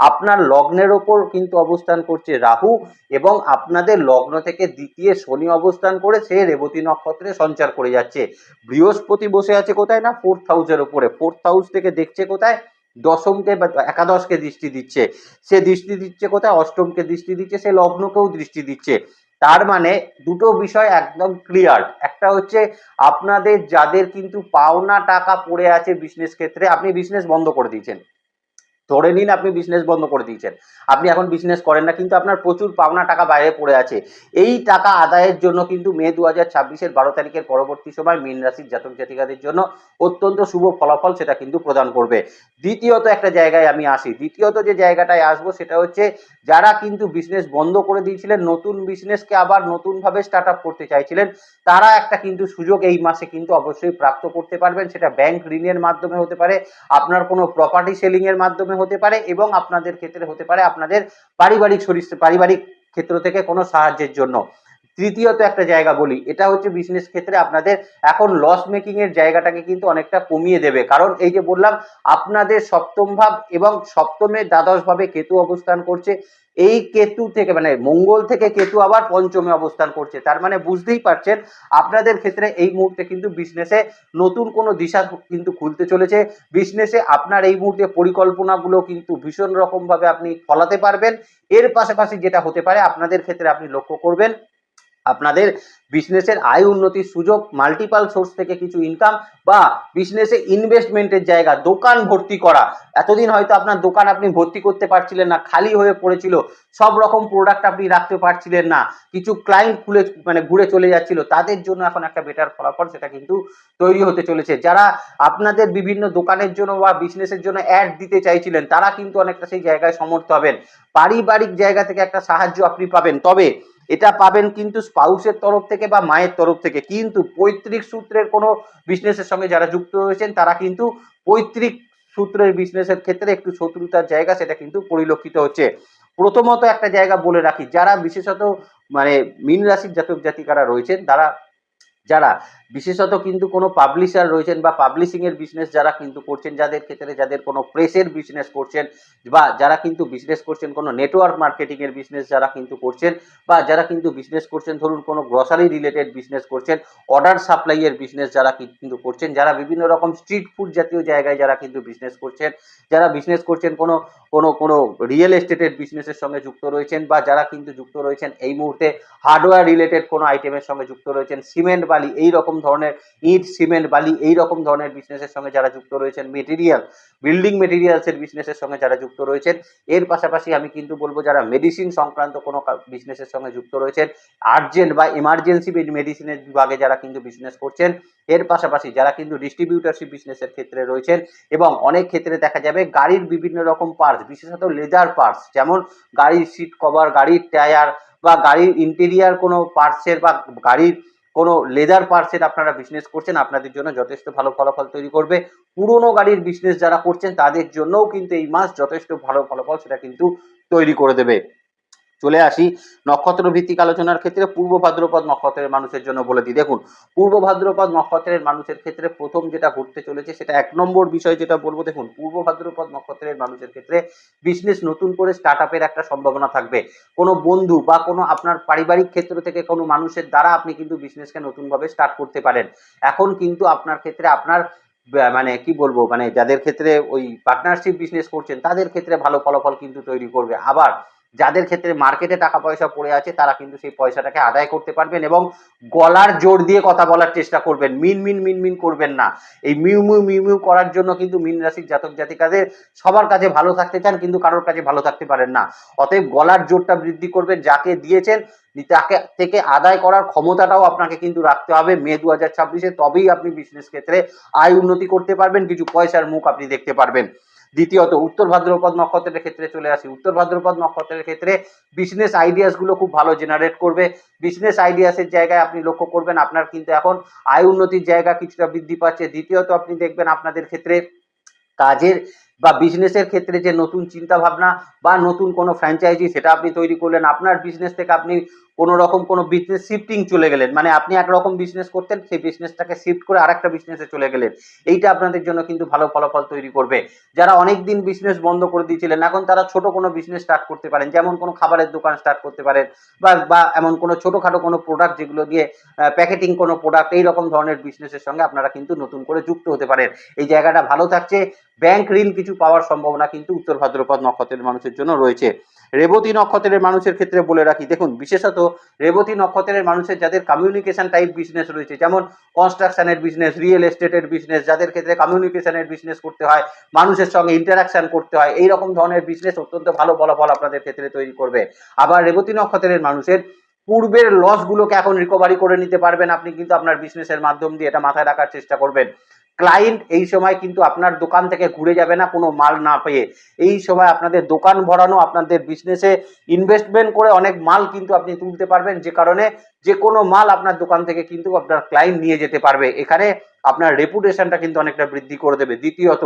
আপনার লগ্নের ওপর কিন্তু অবস্থান করছে রাহু এবং আপনাদের লগ্ন থেকে দ্বিতীয় শনি অবস্থান করে সে রেবতী নক্ষত্রে সঞ্চার করে যাচ্ছে। বৃহস্পতি বসে আছে কোথায় না ফোর্থ হাউসের উপরে, ফোর্থ হাউস থেকে দেখছে কোথায়, দশমকে বা একাদশকে দৃষ্টি দিচ্ছে। সে দৃষ্টি দিচ্ছে কোথায়, অষ্টমকে দৃষ্টি দিচ্ছে, সে লগ্নকেও দৃষ্টি দিচ্ছে। তার মানে দুটো বিষয় একদম ক্লিয়ার। একটা হচ্ছে আপনাদের যাদের কিন্তু পাওনা টাকা পড়ে আছে বিজনেস ক্ষেত্রে, আপনি বিজনেস বন্ধ করে দিয়েছেন, ধরে নিন আপনি বিজনেস বন্ধ করে দিয়েছেন, আপনি এখন বিজনেস করেন না, কিন্তু আপনার প্রচুর পাওনা টাকা বাইরে পড়ে আছে। এই টাকা আদায়ের জন্য কিন্তু মে 2026-এর 12 তারিখের পরবর্তী সময় মীন রাশির জাতক জাতিকাদের জন্য অত্যন্ত শুভ ফলাফল সেটা কিন্তু প্রদান করবে। দ্বিতীয়ত একটা জায়গায় আমি আসি, দ্বিতীয়ত যে জায়গাটায় আসবো সেটা হচ্ছে যারা কিন্তু বিজনেস বন্ধ করে দিয়েছিলেন, নতুন বিজনেসকে আবার নতুনভাবে স্টার্ট আপ করতে চাইছিলেন, তারা একটা কিন্তু সুযোগ এই মাসে কিন্তু অবশ্যই প্রাপ্ত করতে পারবেন। সেটা ব্যাংক ঋণের মাধ্যমে হতে পারে, আপনার কোনো প্রপার্টি সেলিং এর মাধ্যমে হতে পারে এবং আপনাদের ক্ষেত্রে হতে পারে আপনাদের পারিবারিক ক্ষেত্র থেকে কোনো সাহায্যের জন্য। তৃতীয়ত একটা জায়গা বলি, এটা হচ্ছে বিজনেস ক্ষেত্রে আপনাদের এখন লস মেকিং এর জায়গাটাকে কিন্তু অনেকটা কমিয়ে দেবে। কারণ এই যে বললাম আপনাদের সপ্তম ভাব এবং সপ্তমে দ্বাদশ ভাবে কেতু অবস্থান করছে, এই কেতু থেকে মানে মঙ্গল থেকে কেতু আবার পঞ্চমে অবস্থান করছে, তার মানে বুঝতেই পারছেন আপনাদের ক্ষেত্রে এই মুহূর্তে কিন্তু বিজনেসে নতুন কোনো দিশা কিন্তু খুলতে চলেছে। বিজনেসে আপনার এই মুহূর্তে পরিকল্পনাগুলো কিন্তু ভীষণ রকম ভাবে আপনি ফলাতে পারবেন। এর পাশাপাশি যেটা হতে পারে আপনাদের ক্ষেত্রে আপনি লক্ষ্য করবেন আপনাদের বিজনেসের আয় উন্নতির সুযোগ, মাল্টিপাল সোর্স থেকে কিছু ইনকাম বা বিজনেসে ইনভেস্টমেন্টের জায়গা, দোকান ভর্তি করা। এতদিন হয়তো আপনার দোকান আপনি ভর্তি করতে পারছিলেন না, খালি হয়ে পড়েছিল, সব রকম প্রোডাক্ট আপনি রাখতে পারছিলেন না, কিছু ক্লায়েন্ট খুলে মানে ঘুরে চলে যাচ্ছিল, তাদের জন্য এখন একটা বেটার ফলাফল সেটা কিন্তু তৈরি হতে চলেছে। যারা আপনাদের বিভিন্ন দোকানের জন্য বা বিজনেসের জন্য অ্যাড দিতে চাইছিলেন তারা কিন্তু অনেকটা সেই জায়গায় সমর্থ হবেন। পারিবারিক জায়গা থেকে একটা সাহায্য আপনি পাবেন, তবে এটা পাবেন কিন্তু স্পাউসের তরফ থেকে বা মায়ের তরফ থেকে। কিন্তু পৈতৃক সূত্রের কোনো বিজনেসের সঙ্গে যারা যুক্ত রয়েছেন তারা কিন্তু পৈতৃক সূত্রের বিজনেসের ক্ষেত্রে একটু শত্রুতার জায়গা সেটা কিন্তু পরিলক্ষিত হচ্ছে। প্রথমত একটা জায়গা বলে রাখি, যারা বিশেষত মানে মীন রাশির জাতক জাতিকারা রয়েছেন তারা যারা বিশেষত কিন্তু কোনো পাবলিশার রয়েছেন বা পাবলিশিং এর বিজনেস যারা কিন্তু করছেন, যাদের ক্ষেত্রে যাদের কোনো প্রেসের বিজনেস করছেন বা যারা কিন্তু বিজনেস করছেন কোনো নেটওয়ার্ক মার্কেটিং এর বিজনেস যারা কিন্তু করছেন বা যারা কিন্তু বিজনেস করছেন ধরুন কোনো গ্রসারি রিলেটেড বিজনেস করছেন, অর্ডার সাপ্লাই এর বিজনেস যারা কিন্তু করছেন, যারা বিভিন্ন রকম স্ট্রিট ফুড জাতীয় জায়গায় যারা কিন্তু বিজনেস করছেন, যারা বিজনেস করছেন কোনো কোনো কোনো রিয়েল এস্টেটের বিজনেসের সঙ্গে যুক্ত রয়েছেন বা যারা কিন্তু যুক্ত রয়েছেন এই মুহূর্তে হার্ডওয়্যার রিলেটেড কোনো আইটেমের সঙ্গে যুক্ত রয়েছেন, সিমেন্ট বালি এই রকম ধরনের ইট সিমেন্ট বালি এই রকম ধরনের বিজনেসের সঙ্গে যারা যুক্ত রয়েছেন, মেটেরিয়াল বিল্ডিং মেটেরিয়ালসের বিজনেসের সঙ্গে যারা যুক্ত রয়েছেন, এর পাশাপাশি আমি কিন্তু বলবো যারা মেডিসিন সংক্রান্ত কোনো বিজনেসের সঙ্গে যুক্ত রয়েছেন, আর্জেন্ট বা ইমার্জেন্সি মেডিসিনের বিভাগে যারা কিন্তু বিজনেস করছেন, এর পাশাপাশি যারা কিন্তু ডিস্ট্রিবিউটারশিপ বিজনেসের ক্ষেত্রে রয়েছেন এবং অনেক ক্ষেত্রে দেখা যাবে গাড়ির বিভিন্ন রকম পার্টস বিশেষত লেদার পার্টস যেমন গাড়ির সিট কভার, গাড়ির টায়ার বা গাড়ির ইন্টেরিয়ার কোনো পার্টসের বা গাড়ির কোনো লেদার পার্টসের আপনারা বিজনেস করছেন, আপনাদের জন্য যথেষ্ট ভালো ফলাফল তৈরি করবে। পুরনো গাড়ির বিজনেস যারা করছেন তাদের জন্যও কিন্তু এই মাস যথেষ্ট ভালো ফলাফল সেটা কিন্তু তৈরি করে দেবে। চলে আসি নক্ষত্র ভিত্তিক আলোচনার ক্ষেত্রে পূর্ব ভাদ্রপদ নক্ষত্রের মানুষের জন্য বলে দিই। দেখুন পূর্ব ভাদ্রপদ নক্ষত্রের মানুষের ক্ষেত্রে প্রথম যেটা ঘটতে চলেছে সেটা এক নম্বর বিষয় যেটা বলবো, দেখুন পূর্ব ভাদ্রপদ নক্ষত্রের মানুষের ক্ষেত্রে বিজনেস নতুন করে স্টার্ট আপের একটা সম্ভাবনা থাকবে। কোনো বন্ধু বা কোনো আপনার পারিবারিক ক্ষেত্র থেকে কোনো মানুষের দ্বারা আপনি কিন্তু বিজনেসকে নতুনভাবে স্টার্ট করতে পারেন। এখন কিন্তু আপনার ক্ষেত্রে আপনার মানে কি বলবো মানে যাদের ক্ষেত্রে ওই পার্টনারশিপ বিজনেস করছেন তাদের ক্ষেত্রে ভালো ফলাফল কিন্তু তৈরি করবে। আবার যাদের ক্ষেত্রে মার্কেটে টাকা পয়সা পড়ে আছে তারা কিন্তু সেই পয়সাটাকে আদায় করতে পারবেন এবং গলার জোর দিয়ে কথা বলার চেষ্টা করবেন, মিন মিন মিন মিন করবেন না। এই মিউ মিউ মিউ মিউ করার জন্য কিন্তু মীন রাশির জাতক জাতিকাদের সবার কাছে ভালো থাকতে চান কিন্তু কারোর কাছে ভালো থাকতে পারেন না। অতএব গলার জোরটা বৃদ্ধি করবেন, যাকে দিয়েছেন তাকে থেকে আদায় করার ক্ষমতাটাও আপনাকে কিন্তু রাখতে হবে মে 2026-এ, তবেই আপনি বিজনেস ক্ষেত্রে আয় উন্নতি করতে পারবেন, কিছু পয়সার মুখ আপনি দেখতে পারবেন। দ্বিতীয়ত উত্তর ভাদ্রপদ নক্ষত্রের ক্ষেত্রে চলে আসি। উত্তর ভাদ্রপদ নক্ষত্রের ক্ষেত্রে বিজনেস আইডিয়াস গুলো খুব ভালো জেনারেট করবে। বিজনেস আইডিয়াসের জায়গায় আপনি লক্ষ্য করবেন আপনার কিন্তু এখন আয় উন্নতির জায়গা কিছুটা বৃদ্ধি পাচ্ছে। দ্বিতীয়ত আপনি দেখবেন আপনাদের ক্ষেত্রে কাজের বা বিজনেসের ক্ষেত্রে যে নতুন চিন্তা ভাবনা বা নতুন কোনো ফ্র্যাঞ্চাইজি সেটা আপনি তৈরি করলেন, আপনার বিজনেস থেকে আপনি কোনো রকম কোনো বিজনেস শিফটিং চলে গেলেন, মানে আপনি একরকম বিজনেস করতেন সেই বিজনেসটাকে শিফট করে আরেকটা বিজনেসে চলে গেলেন, এইটা আপনাদের জন্য কিন্তু ভালো ফলাফল তৈরি করবে। যারা অনেক দিন বিজনেস বন্ধ করে দিয়েছিলেন এখন তারা ছোট কোনো বিজনেস স্টার্ট করতে পারেন, যেমন কোনো খাবারের দোকান স্টার্ট করতে পারেন বা এমন কোনো ছোটোখাটো কোনো প্রোডাক্ট যেগুলো দিয়ে প্যাকেটিং কোনো প্রোডাক্ট এই রকম ধরনের বিজনেসের সঙ্গে আপনারা কিন্তু নতুন করে যুক্ত হতে পারেন। এই জায়গাটা ভালো থাকছে। ব্যাংক ঋণ কিছু পাওয়ার সম্ভাবনা কিন্তু উত্তর ভাদ্রপদ নক্ষত্রের মানুষের জন্য রয়েছে। রেবতী নক্ষত্রের মানুষের ক্ষেত্রে বলে রাখি, দেখুন বিশেষত রেবতী নক্ষত্রের মানুষের যাদের কমিউনিকেশন টাইপ বিজনেস রয়েছে, যেমন কনস্ট্রাকশনের বিজনেস, রিয়েল এস্টেটের বিজনেস, যাদের ক্ষেত্রে কমিউনিকেশনের বিজনেস করতে হয়, মানুষের সঙ্গে ইন্টারাকশন করতে হয়, এই রকম ধরনের বিজনেস অত্যন্ত ভালো ফলাফল আপনাদের ক্ষেত্রে তৈরি করবে। আবার রেবতী নক্ষত্রের মানুষের পূর্বের লস গুলোকে এখন রিকভারি করে নিতে পারবেন আপনি কিন্তু আপনার বিজনেসের মাধ্যম দিয়ে, এটা মাথায় রাখার চেষ্টা করবেন। ক্লায়েন্ট এই সময় কিন্তু আপনার দোকান থেকে ঘুরে যাবে না কোনো মাল না পেয়ে, এই সময় আপনাদের দোকান ভরানো, আপনাদের বিজনেসে ইনভেস্টমেন্ট করে অনেক মাল কিন্তু আপনি তুলতে পারবেন, যে কারণে যে কোনো মাল আপনার দোকান থেকে কিন্তু আপনার ক্লায়েন্ট নিয়ে যেতে পারবে। এখানে আপনার রেপুটেশনটা কিন্তু অনেকটা বৃদ্ধি করে দেবে। দ্বিতীয়ত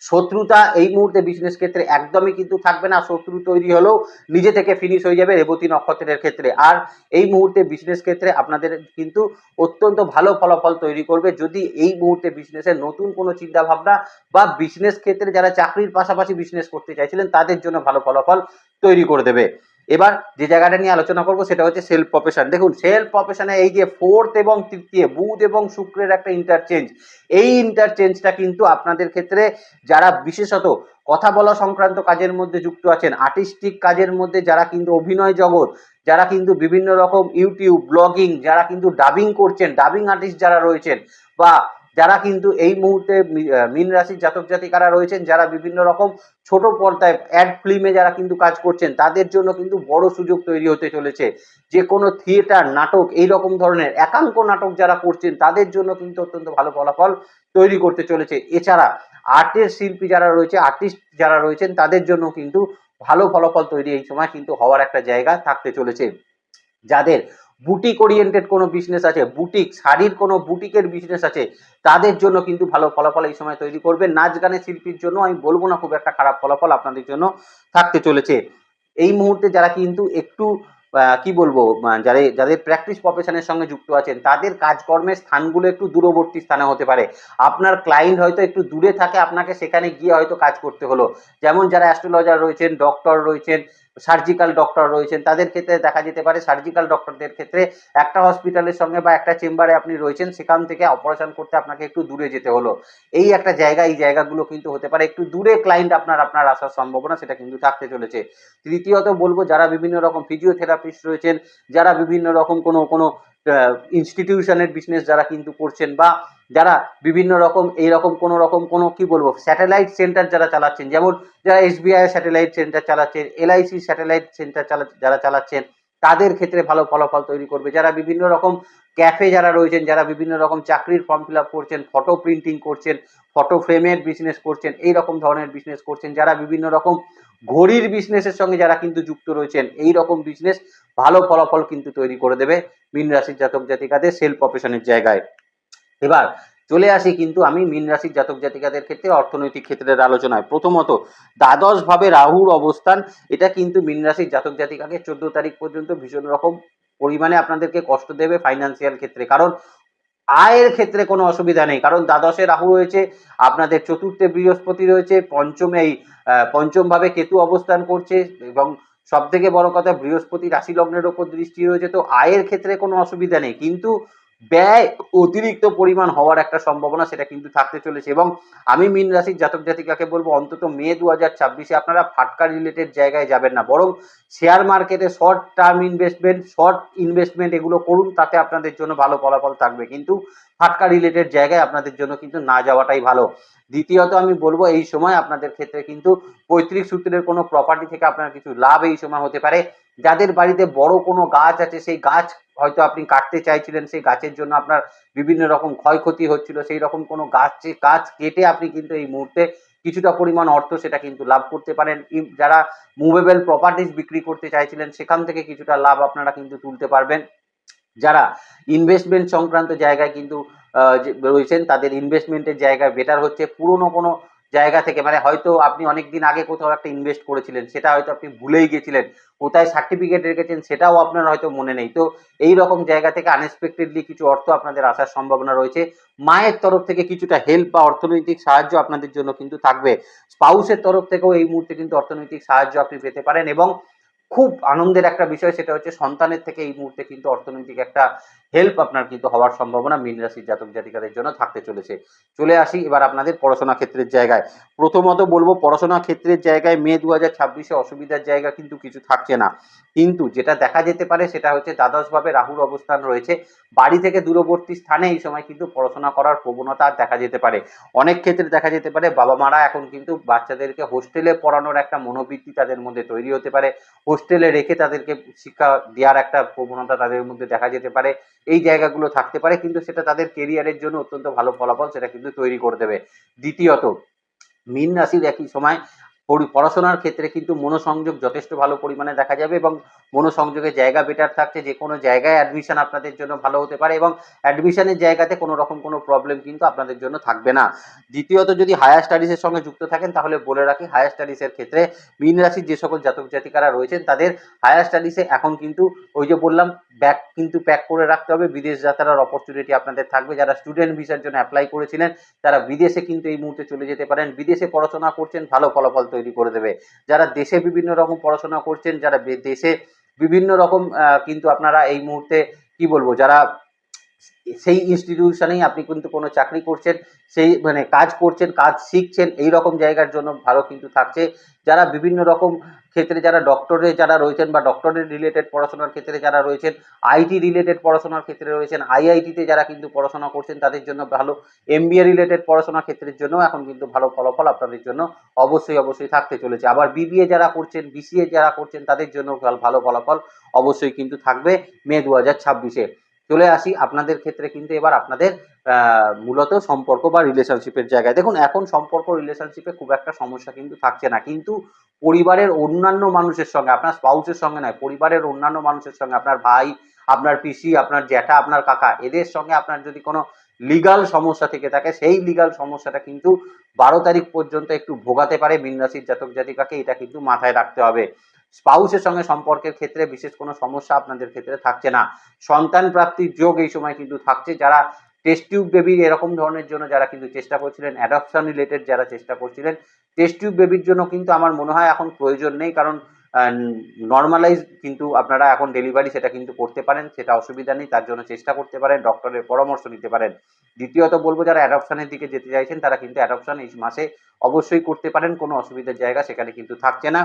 শত্রুতা এই মুহূর্তে বিজনেস ক্ষেত্রে একদমই কিন্তু থাকবে না, শত্রু তৈরি হলেও নিজে থেকে ফিনিশ হয়ে যাবে রেবতী নক্ষত্রের ক্ষেত্রে। আর এই মুহূর্তে বিজনেস ক্ষেত্রে আপনাদের কিন্তু অত্যন্ত ভালো ফলাফল তৈরি করবে যদি এই মুহূর্তে বিজনেসের নতুন কোনো চিন্তা ভাবনা বা বিজনেস ক্ষেত্রে যারা চাকরির পাশাপাশি বিজনেস করতে চাইছিলেন তাদের জন্য ভালো ফলাফল তৈরি করে দেবে। এবার যে জায়গাটা নিয়ে আলোচনা করবো সেটা হচ্ছে সেলফ প্রফেশন। দেখুন সেলফ প্রফেশনে এই যে ফোর্থ এবং তৃতীয় বুধ এবং শুক্রের একটা ইন্টারচেঞ্জ, এই ইন্টারচেঞ্জটা কিন্তু আপনাদের ক্ষেত্রে যারা বিশেষত কথা বলা সংক্রান্ত কাজের মধ্যে যুক্ত আছেন, আর্টিস্টিক কাজের মধ্যে যারা কিন্তু অভিনয় জগৎ, যারা কিন্তু বিভিন্ন রকম ইউটিউব ব্লগিং, যারা কিন্তু ডাবিং করছেন, ডাবিং আর্টিস্ট যারা রয়েছেন, বা যারা কিন্তু এই মুহূর্তে মীন রাশির জাতক জাতিকারা রয়েছেন যারা বিভিন্ন রকম ছোট পর্দায় অ্যাড ফিল্মে যারা কিন্তু কাজ করছেন তাদের জন্য কিন্তু বড় সুযোগ তৈরি হতে চলেছে। যে কোনো থিয়েটার নাটক এই রকম ধরনের একাঙ্ক নাটক যারা করছেন তাদের জন্য কিন্তু অত্যন্ত ভালো ফলাফল তৈরি করতে চলেছে। এছাড়া আর্টের শিল্পী যারা রয়েছে, আর্টিস্ট যারা রয়েছেন তাদের জন্য কিন্তু ভালো ফলাফল তৈরি এই সময় কিন্তু হওয়ার একটা জায়গা থাকতে চলেছে। যাদের বুটিক ওরিয়েন্টেড কোনো বিজনেস আছে, বুটিক শাড়ির কোনো বুটিকের বিজনেস আছে, তাদের জন্য কিন্তু ভালো ফলাফল এই সময় তৈরি করবে। নাচ গানের শিল্পীর জন্য আমি বলবো না খুব একটা খারাপ ফলাফল আপনাদের জন্য থাকতে চলেছে। এই মুহূর্তে যারা কিন্তু একটু কি বলবো, যাদের প্র্যাকটিস প্রফেশনের সঙ্গে যুক্ত আছেন তাদের কাজকর্মের স্থানগুলো একটু দূরবর্তী স্থানে হতে পারে। আপনার ক্লায়েন্ট হয়তো একটু দূরে থাকে, আপনাকে সেখানে গিয়ে হয়তো কাজ করতে হলো। যেমন যারা অ্যাস্ট্রোলজার রয়েছেন, ডক্টর রয়েছেন, সার্জিক্যাল ডক্টর রয়েছেন, তাদের ক্ষেত্রে দেখা যেতে পারে সার্জিক্যাল ডক্টরদের ক্ষেত্রে একটা হসপিটালের সঙ্গে বা একটা চেম্বারে আপনি রয়েছেন, সেখান থেকে অপারেশন করতে আপনাকে একটু দূরে যেতে হলো। এই একটা জায়গা, এই জায়গাগুলো কিন্তু হতে পারে একটু দূরে ক্লায়েন্ট আপনার আসার সম্ভাবনা সেটা কিন্তু থাকতে চলেছে। তৃতীয়ত বলবো যারা বিভিন্ন রকম ফিজিওথেরাপিস্ট রয়েছেন, যারা বিভিন্ন রকম কোনো ইনস্টিটিউশনের বিজনেস যারা কিন্তু করছেন, বা যারা বিভিন্ন রকম এইরকম কোনো কি বলবো স্যাটেলাইট সেন্টার যারা চালাচ্ছেন, যেমন যারা এসবিআই স্যাটেলাইট সেন্টার চালাচ্ছেন, এলআইসি স্যাটেলাইট সেন্টার যারা চালাচ্ছেন তাদের ক্ষেত্রে ভালো ফলাফল তৈরি করবে। যারা বিভিন্ন রকম ক্যাফে যারা রয়েছেন, যারা বিভিন্ন রকম চাকরির ফর্ম ফিল আপ করছেন, ফটো প্রিন্টিং করছেন, ফটো ফ্রেমের বিজনেস করছেন, এই রকম ধরনের বিজনেস করছেন, যারা বিভিন্ন রকম ঘড়ির বিজনেসের সঙ্গে যারা কিন্তু যুক্ত রয়েছেন, এই রকম বিজনেস ভালো ফলাফল কিন্তু তৈরি করে দেবে মীন রাশির জাতক জাতিকাদের সেলফ প্রফেশনের জায়গায়। এবার চলে আসি কিন্তু আমি মীন রাশির জাতক জাতিকাদের ক্ষেত্রে অর্থনৈতিক ক্ষেত্রের আলোচনায়। প্রথমত দ্বাদশ ভাবে রাহুর অবস্থান, এটা কিন্তু মীন রাশির জাতক জাতিকাকে 14 তারিখ পর্যন্ত ভীষণ রকম পরিমাণে আপনাদেরকে কষ্ট দেবে ফাইন্যান্সিয়াল ক্ষেত্রে। কারণ আয়ের ক্ষেত্রে কোনো অসুবিধা নেই, কারণ দ্বাদশে রাহু রয়েছে, আপনাদের চতুর্থে বৃহস্পতি রয়েছে, পঞ্চমে পঞ্চম ভাবে কেতু অবস্থান করছে, এবং সব থেকে বড় কথা বৃহস্পতি রাশি লগ্নের ওপর দৃষ্টি রয়েছে। তো আয়ের ক্ষেত্রে কোনো অসুবিধা নেই, কিন্তু ব্যয় অতিরিক্ত পরিমাণ হওয়ার একটা সম্ভাবনা সেটা কিন্তু থাকতে চলেছে। এবং আমি মীন রাশির জাতক জাতিকাকে বলবো অন্তত মে 2026-এ আপনারা ফাটকা রিলেটেড জায়গায় যাবেন না, বরং শেয়ার মার্কেটে short term investment, short investment এগুলো করুন, তাতে আপনাদের জন্য ভালো ফলাফল থাকবে। কিন্তু ফাটকা রিলেটেড জায়গায় আপনাদের জন্য কিন্তু না যাওয়াটাই ভালো। দ্বিতীয়ত আমি বলবো এই সময় আপনাদের ক্ষেত্রে কিন্তু পৈতৃক সূত্রের কোনো প্রপার্টি থেকে আপনার কিছু লাভ এই সময় হতে পারে। যাদের বাড়িতে বড় কোনো গাছ আছে, সেই গাছ হয়তো আপনি কাটতে চাইছিলেন, সেই গাছের জন্য আপনার বিভিন্ন রকম ক্ষয়ক্ষতি হচ্ছিল, সেই রকম কোনো গাছ কেটে আপনি কিন্তু এই মুহূর্তে কিছুটা পরিমাণ অর্থ সেটা কিন্তু লাভ করতে পারেন। যারা মুভেবল প্রপার্টিজ বিক্রি করতে চাইছিলেন সেখান থেকে কিছুটা লাভ আপনারা কিন্তু তুলতে পারবেন। যারা ইনভেস্টমেন্ট সংক্রান্ত জায়গায় কিন্তু রয়েছেন তাদের ইনভেস্টমেন্টের জায়গায় বেটার হচ্ছে। পুরনো কোনো জায়গা থেকে, মানে হয়তো আপনি অনেক দিন আগে কোথাও একটা ইনভেস্ট করেছিলেন, সেটা হয়তো আপনি ভুলেই গেছিলেন, কোথায় সার্টিফিকেট রেখেছেন সেটাও আপনার হয়তো মনে নেই। তো এই রকম জায়গা থেকে আনএক্সপেক্টেডলি কিছু অর্থ আপনাদের আসার সম্ভাবনা রয়েছে। মায়ের তরফ থেকে কিছুটা হেল্প বা অর্থনৈতিক সাহায্য আপনাদের জন্য কিন্তু থাকবে। স্পাউসের তরফ থেকেও এই মুহূর্তে কিন্তু অর্থনৈতিক সাহায্য আপনি পেতে পারেন। এবং খুব আনন্দের একটা বিষয় সেটা হচ্ছে সন্তানের থেকে এই মুহূর্তে কিন্তু অর্থনৈতিক একটা হেল্প আপনার কিন্তু হওয়ার সম্ভাবনা মীন রাশির জাতক জাতিকাদের জন্য থাকতে চলেছে। চলে আসি এবার আপনাদের পড়াশোনা ক্ষেত্রের জায়গায়। প্রথমত বলবো পড়াশোনা ক্ষেত্রের জায়গায় মে 2026-এ অসুবিধার জায়গা কিন্তু কিছু থাকছে না, কিন্তু যেটা দেখা যেতে পারে সেটা হচ্ছে দ্বাদশ ভাবে রাহুর অবস্থান রয়েছে, বাড়ি থেকে দূরবর্তী স্থানে এই সময় কিন্তু পড়াশোনা করার প্রবণতা দেখা যেতে পারে। অনেক ক্ষেত্রে দেখা যেতে পারে বাবা মারা এখন কিন্তু বাচ্চাদেরকে হোস্টেলে পড়ানোর একটা মনোবৃত্তি তাদের মধ্যে তৈরি হতে পারে, হোস্টেলে রেখে তাদেরকে শিক্ষা দেওয়ার একটা প্রবণতা তাদের মধ্যে দেখা যেতে পারে। এই জায়গাগুলো থাকতে পারে, কিন্তু সেটা তাদের কেরিয়ারের জন্য অত্যন্ত ভালো ফলাফল সেটা কিন্তু তৈরি করে দেবে। দ্বিতীয়ত মীন রাশির একই সময় পড়াশোনার ক্ষেত্রে কিন্তু মনোসংযোগ যথেষ্ট ভালো পরিমাণে দেখা যাবে, এবং মনোসংযোগের জায়গা বেটার থাকছে, যে কোনো জায়গায় অ্যাডমিশন আপনাদের জন্য ভালো হতে পারে এবং অ্যাডমিশনের জায়গাতে কোনো রকম কোনো প্রবলেম কিন্তু আপনাদের জন্য থাকবে না। দ্বিতীয়ত, যদি হায়ার স্টাডিজের সঙ্গে যুক্ত থাকেন তাহলে বলে রাখি, হায়ার স্টাডিজের ক্ষেত্রে মীন রাশির যে সকল জাতক জাতিকারা রয়েছেন তাদের হায়ার স্টাডিজে এখন কিন্তু ওই যে বললাম ব্যাগ কিন্তু প্যাক করে রাখতে হবে। বিদেশ যাত্রার অপরচুনিটি আপনাদের থাকবে। যারা স্টুডেন্ট ভিসার জন্য অ্যাপ্লাই করেছিলেন তারা বিদেশে কিন্তু এই মুহূর্তে চলে যেতে পারেন। বিদেশে পড়াশোনা করছেন, ভালো ফলাফল তৈরি করে দেবে। যারা দেশে বিভিন্ন রকম পড়াশোনা করছেন, যারা দেশে বিভিন্ন রকম কিন্তু আপনারা এই মুহূর্তে কি বলবো, যারা সেই ইনস্টিটিউশনেই আপনি কিন্তু কোনো চাকরি করছেন, সেই মানে কাজ করছেন, কাজ শিখছেন, এই রকম জায়গার জন্য ভালো কিন্তু থাকছে। যারা বিভিন্ন রকম ক্ষেত্রে যারা ডক্টরে যারা রয়েছেন বা ডক্টরেট রিলেটেড পড়াশোনার ক্ষেত্রে যারা রয়েছেন, আইটি রিলেটেড পড়াশোনার ক্ষেত্রে রয়েছেন, আইআইটিতে যারা কিন্তু পড়াশোনা করছেন তাদের জন্য ভালো, এমবিএ রিলেটেড পড়াশোনার ক্ষেত্রের জন্য এখন কিন্তু ভালো ফলাফল আপনাদের জন্য অবশ্যই থাকতে চলেছে। আবার বিবিএ যারা করছেন, বিসিএ যারা করছেন তাদের জন্য ভালো ফলাফল অবশ্যই কিন্তু থাকবে মে 2026-এ। চলে আসি আপনাদের ক্ষেত্রে, কিন্তু এবার আপনাদের মূলত সম্পর্ক বা রিলেশনশিপের জায়গায় দেখুন, এখন সম্পর্ক রিলেশনশিপে খুব একটা সমস্যা কিন্তু থাকছে না, কিন্তু পরিবারের অন্যান্য মানুষের সঙ্গে, আপনার স্পাউসের সঙ্গে নয়, পরিবারের অন্যান্য মানুষের সঙ্গে, আপনার ভাই, আপনার পিসি, আপনার জ্যাঠা, আপনার কাকা, এদের সঙ্গে আপনার যদি কোনো লিগাল সমস্যা থেকে থাকে, সেই লিগাল সমস্যাটা কিন্তু 12 তারিখ পর্যন্ত একটু ভোগাতে পারে মীন রাশির জাতক জাতিকাকে, এটা কিন্তু মাথায় রাখতে হবে। স্পাউসের সঙ্গে সম্পর্কের ক্ষেত্রে বিশেষ কোনো সমস্যা আপনাদের ক্ষেত্রে থাকছে না। সন্তান প্রাপ্তির যোগ এই সময় কিন্তু থাকছে। যারা টেস্ট টিউব বেবি এরকম ধরনের জন্য যারা কিন্তু চেষ্টা করছিলেন, অ্যাডপশন রিলেটেড যারা চেষ্টা করছিলেন, টেস্ট টিউব বেবির জন্য কিন্তু আমার মনে হয় এখন প্রয়োজন নেই, কারণ নর্মালাইজ কিন্তু আপনারা এখন ডেলিভারি সেটা কিন্তু করতে পারেন, সেটা অসুবিধা নেই। তার জন্য চেষ্টা করতে পারেন, ডক্টরের পরামর্শ নিতে পারেন। দ্বিতীয়ত বলবো, যারা অ্যাডপশনের দিকে যেতে চাইছেন তারা কিন্তু অ্যাডপশন এই মাসে অবশ্যই করতে পারেন, কোনো অসুবিধার জায়গা সেখানে কিন্তু থাকছে না।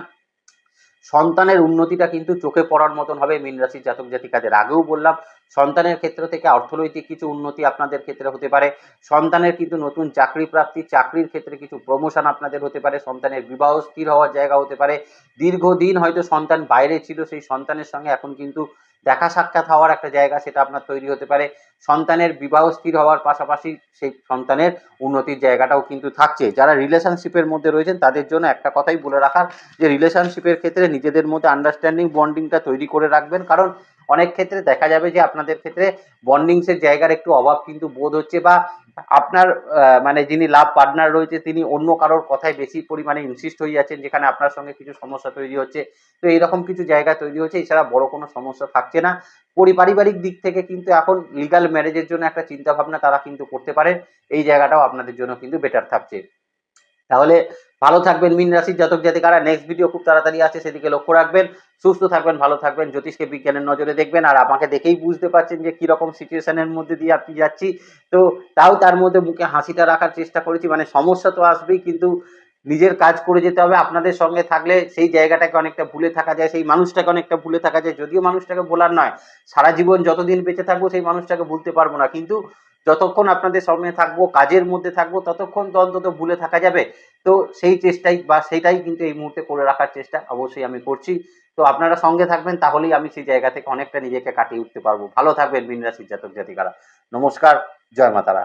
সন্তানের উন্নতিটা কিন্তু চোখে পড়ার মতন হবে মীন রাশির জাতক জাতিকাদের। আগেও বললাম, সন্তানের ক্ষেত্র থেকে অর্থনৈতিক কিছু উন্নতি আপনাদের ক্ষেত্রে হতে পারে। সন্তানের কিন্তু নতুন চাকরি প্রাপ্তি, চাকরির ক্ষেত্রে কিছু প্রমোশন আপনাদের হতে পারে। সন্তানের বিবাহ স্থির হওয়ার জায়গা হতে পারে। দীর্ঘদিন হয়তো সন্তান বাইরে ছিল, সেই সন্তানের সঙ্গে এখন কিন্তু দেখা সাক্ষাৎ হওয়ার একটা জায়গা সেটা আপনার তৈরি হতে পারে। সন্তানের বিবাহ স্থির হওয়ার পাশাপাশি সেই সন্তানের উন্নতির জায়গাটাও কিন্তু থাকছে। যারা রিলেশনশিপের মধ্যে রয়েছেন তাদের জন্য একটা কথাই বলে রাখার, যে রিলেশনশিপের ক্ষেত্রে নিজেদের মধ্যে আন্ডারস্ট্যান্ডিং বন্ডিংটা তৈরি করে রাখবেন, কারণ অনেক ক্ষেত্রে দেখা যাবে যে আপনাদের ক্ষেত্রে বন্ডিংসের জায়গার একটু অভাব কিন্তু বোধ হচ্ছে, বা আপনার মানে যিনি লাভ পার্টনার রয়েছে তিনি অন্য কারোর কথায় বেশি পরিমাণে ইনসিস্ট হয়ে যাচ্ছেন, যেখানে আপনার সঙ্গে কিছু সমস্যা তৈরি হচ্ছে। তো এইরকম কিছু জায়গা তৈরি হচ্ছে, এছাড়া বড় কোনো সমস্যা থাকছে না। পারিবারিক দিক থেকে কিন্তু এখন লিগাল ম্যারেজের জন্য একটা চিন্তা ভাবনা তারা কিন্তু করতে পারেন, এই জায়গাটাও আপনাদের জন্য কিন্তু বেটার থাকছে। তাহলে ভালো থাকবেন মীন রাশির জাতক জাতিকারা। নেক্সট ভিডিও খুব তাড়াতাড়ি আছে, সেদিকে লক্ষ্য রাখবেন। সুস্থ থাকবেন, ভালো থাকবেন, জ্যোতিষকে বিজ্ঞানের নজরে দেখবেন। আর আমাকে দেখেই বুঝতে পারছেন যে কিরকম সিচুয়েশনের মধ্যে দিয়ে আপনি যাচ্ছি, তো তাও তার মধ্যে মুখে হাসিটা রাখার চেষ্টা করেছি। মানে সমস্যা তো আসবেই, কিন্তু নিজের কাজ করে যেতে হবে। আপনাদের সঙ্গে থাকলে সেই জায়গাটাকে অনেকটা ভুলে থাকা যায়, সেই মানুষটাকে অনেকটা ভুলে থাকা যায়। যদিও মানুষটাকে ভোলার নয়, সারা জীবন যতদিন বেঁচে থাকবো সেই মানুষটাকে ভুলতে পারবো না, কিন্তু যতক্ষণ আপনাদের সঙ্গে থাকবো, কাজের মধ্যে থাকবো, ততক্ষণ তো অন্তত ভুলে থাকা যাবে। তো সেই চেষ্টাই বা সেটাই কিন্তু এই মুহূর্তে করে রাখার চেষ্টা অবশ্যই আমি করছি। তো আপনারা সঙ্গে থাকবেন, তাহলেই আমি সেই জায়গা থেকে অনেকটা নিজেকে কাটিয়ে উঠতে পারবো। ভালো থাকবেন মীন রাশির জাতক জাতিকারা। নমস্কার, জয় মাতারা।